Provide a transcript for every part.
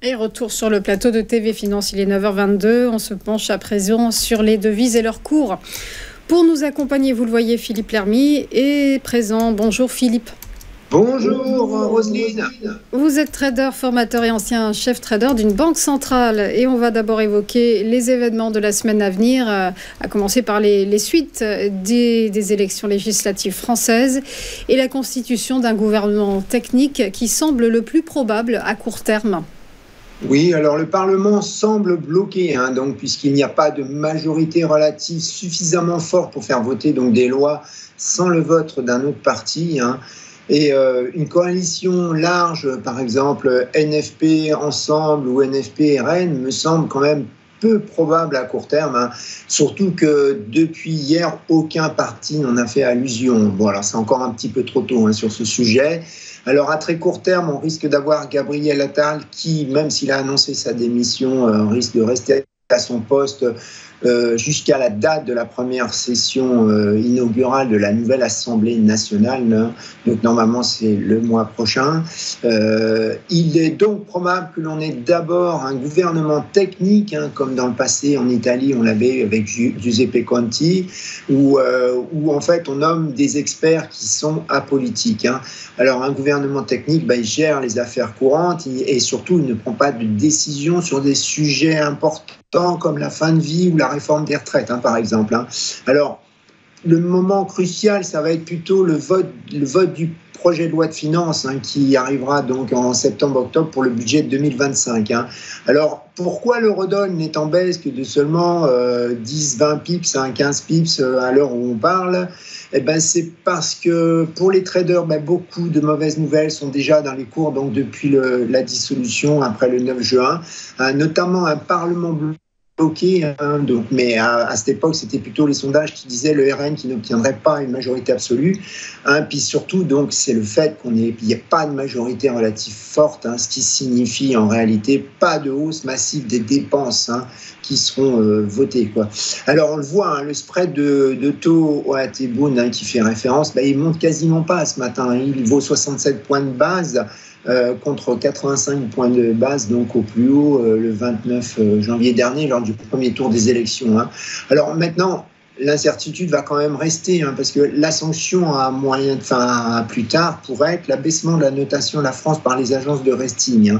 Et retour sur le plateau de TV Finance, il est 9h22. On se penche à présent sur les devises et leurs cours. Pour nous accompagner, vous le voyez, Philippe Lermy est présent. Bonjour Philippe. Bonjour Roselyne. Vous êtes trader, formateur et ancien chef trader d'une banque centrale. Et on va d'abord évoquer les événements de la semaine à venir, à commencer par les suites des élections législatives françaises et la constitution d'un gouvernement technique qui semble le plus probable à court terme. Oui, alors le Parlement semble bloqué, donc, puisqu'il n'y a pas de majorité relative suffisamment forte pour faire voter donc, des lois sans le vote d'un autre parti. Et une coalition large, par exemple NFP Ensemble ou NFP RN, me semble quand même peu probable à court terme, surtout que depuis hier, aucun parti n'en a fait allusion. Bon, alors c'est encore un petit peu trop tôt sur ce sujet. Alors à très court terme, on risque d'avoir Gabriel Attal qui, même s'il a annoncé sa démission, risque de rester à son poste jusqu'à la date de la première session inaugurale de la nouvelle Assemblée nationale. Donc normalement c'est le mois prochain. Il est donc probable que l'on ait d'abord un gouvernement technique, comme dans le passé en Italie on l'avait avec Giuseppe Conte, où en fait on nomme des experts qui sont apolitiques. Alors un gouvernement technique, il gère les affaires courantes et surtout il ne prend pas de décision sur des sujets importants comme la fin de vie ou la réforme des retraites, par exemple. Alors, le moment crucial, ça va être plutôt le vote du projet de loi de finances qui arrivera donc en septembre-octobre pour le budget de 2025. Alors, pourquoi l'eurodoll n'est en baisse que de seulement 10-20 pips, 15 pips à l'heure où on parle? C'est parce que pour les traders, beaucoup de mauvaises nouvelles sont déjà dans les cours donc depuis la dissolution après le 9 juin, notamment un Parlement bloqué. Mais à cette époque, c'était plutôt les sondages qui disaient le RN qui n'obtiendrait pas une majorité absolue. Puis surtout, donc, c'est le fait qu'il n'y ait pas de majorité relative forte, ce qui signifie en réalité pas de hausse massive des dépenses qui seront votées. Alors on le voit, le spread de taux OAT-Bund qui fait référence, il monte quasiment pas ce matin. Il vaut 67 points de base. Contre 85 points de base, donc au plus haut le 29 janvier dernier, lors du premier tour des élections. Alors maintenant, l'incertitude va quand même rester, parce que la sanction à plus tard pourrait être l'abaissement de la notation de la France par les agences de rating.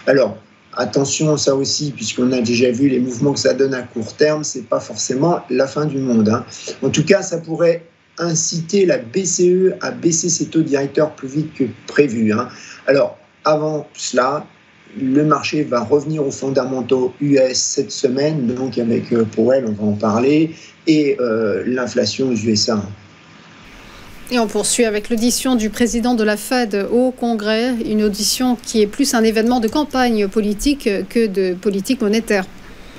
Alors, attention, ça aussi, puisqu'on a déjà vu les mouvements que ça donne à court terme, c'est pas forcément la fin du monde. En tout cas, ça pourrait inciter la BCE à baisser ses taux directeurs plus vite que prévu. Alors, avant cela, le marché va revenir aux fondamentaux US cette semaine, donc avec Powell, on va en parler, et l'inflation aux USA. Et on poursuit avec l'audition du président de la Fed au Congrès, une audition qui est plus un événement de campagne politique que de politique monétaire.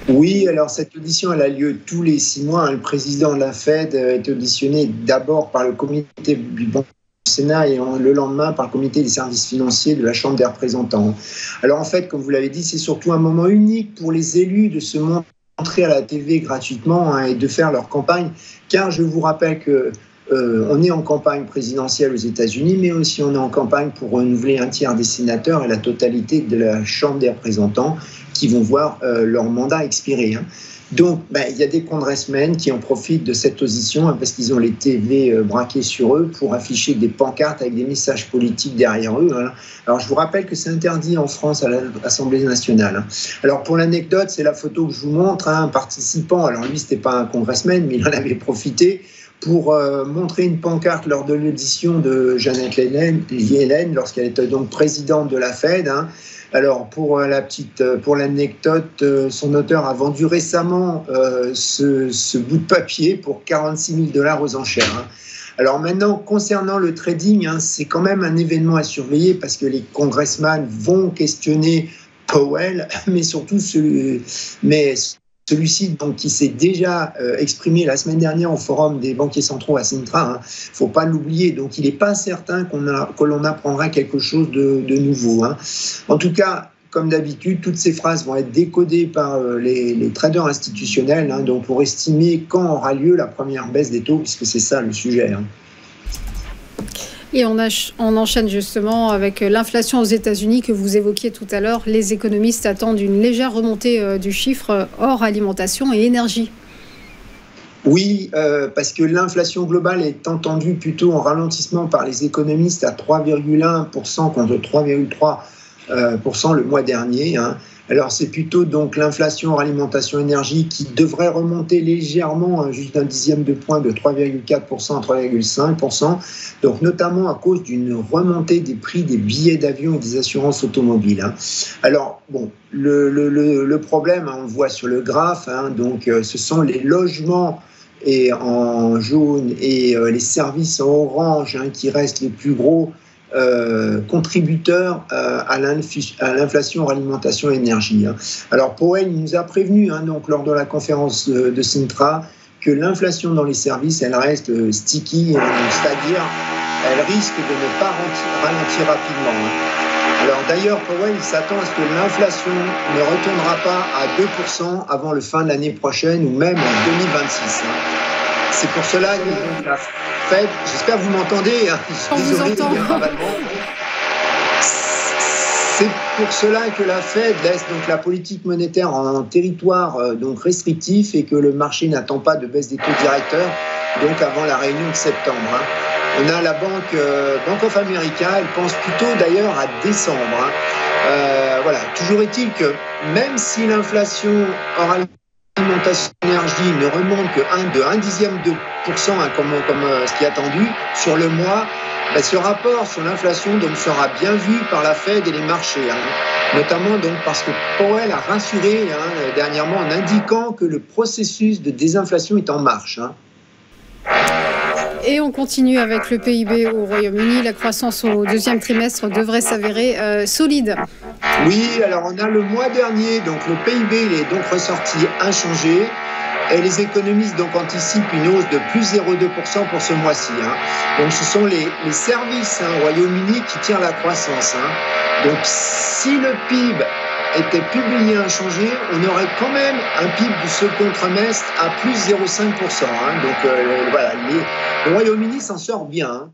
Oui, alors cette audition, elle a lieu tous les 6 mois. Le président de la Fed est auditionné d'abord par le comité du Banque du Sénat et le lendemain par le comité des services financiers de la Chambre des représentants. Alors en fait, comme vous l'avez dit, c'est surtout un moment unique pour les élus de se montrer à la TV gratuitement et de faire leur campagne, car je vous rappelle que on est en campagne présidentielle aux États-Unis, mais aussi on est en campagne pour renouveler un tiers des sénateurs et la totalité de la Chambre des représentants qui vont voir leur mandat expirer. Donc, il y a des congressmen qui en profitent de cette audition parce qu'ils ont les TV braqués sur eux pour afficher des pancartes avec des messages politiques derrière eux. Alors, je vous rappelle que c'est interdit en France à l'Assemblée nationale. Alors, pour l'anecdote, c'est la photo que je vous montre, un participant. Alors, lui, c'était pas un congressman, mais il en avait profité pour montrer une pancarte lors de l'audition de Janet Yellen lorsqu'elle était donc présidente de la Fed. Alors, pour l'anecdote, son auteur a vendu récemment ce bout de papier pour $46 000 aux enchères. Alors maintenant, concernant le trading, c'est quand même un événement à surveiller parce que les congressmen vont questionner Powell, mais surtout celui-ci donc, qui s'est déjà exprimé la semaine dernière au forum des banquiers centraux à Sintra, faut pas l'oublier, donc il n'est pas certain que l'on apprendra quelque chose de nouveau. En tout cas, comme d'habitude, toutes ces phrases vont être décodées par les traders institutionnels, donc pour estimer quand aura lieu la première baisse des taux, puisque c'est ça le sujet. Et on enchaîne justement avec l'inflation aux États-Unis que vous évoquiez tout à l'heure. Les économistes attendent une légère remontée du chiffre hors alimentation et énergie. Oui, parce que l'inflation globale est entendue plutôt en ralentissement par les économistes à 3,1% contre 3,3% le mois dernier. Alors c'est plutôt donc l'inflation hors alimentation énergie qui devrait remonter légèrement, juste d'un dixième de point, de 3,4% à 3,5%, donc notamment à cause d'une remontée des prix des billets d'avion et des assurances automobiles. Alors bon, le problème, on le voit sur le graphe, donc ce sont les logements et en jaune et les services en orange qui restent les plus gros contributeurs à l'inflation alimentation énergie. Alors Powell nous a prévenu donc lors de la conférence de Sintra que l'inflation dans les services elle reste sticky, c'est-à-dire elle risque de ne pas ralentir rapidement. Alors d'ailleurs Powell s'attend à ce que l'inflation ne retournera pas à 2% avant le fin de l'année prochaine ou même en 2026. C'est pour cela que la Fed, j'espère que vous m'entendez, On vous entend. C'est pour cela que la Fed laisse donc la politique monétaire en territoire donc restrictif et que le marché n'attend pas de baisse des taux directeurs donc avant la réunion de septembre. On a la Bank of America, elle pense plutôt d'ailleurs à décembre. Voilà. Toujours est-il que même si l'inflation hors alimentation énergie ne remonte que de 0,1% comme ce qui est attendu sur le mois, ce rapport sur l'inflation donc sera bien vu par la Fed et les marchés, notamment donc parce que Powell a rassuré dernièrement en indiquant que le processus de désinflation est en marche. Et on continue avec le PIB au Royaume-Uni. La croissance au deuxième trimestre devrait s'avérer solide. Oui, alors on a le mois dernier, donc le PIB il est donc ressorti inchangé. Et les économistes donc anticipent une hausse de plus 0,2% pour ce mois-ci. Donc ce sont les services au Royaume-Uni qui tirent la croissance. Donc si le PIB était publié inchangé, on aurait quand même un PIB du second trimestre à plus 0,5%. Donc voilà, le Royaume-Uni s'en sort bien.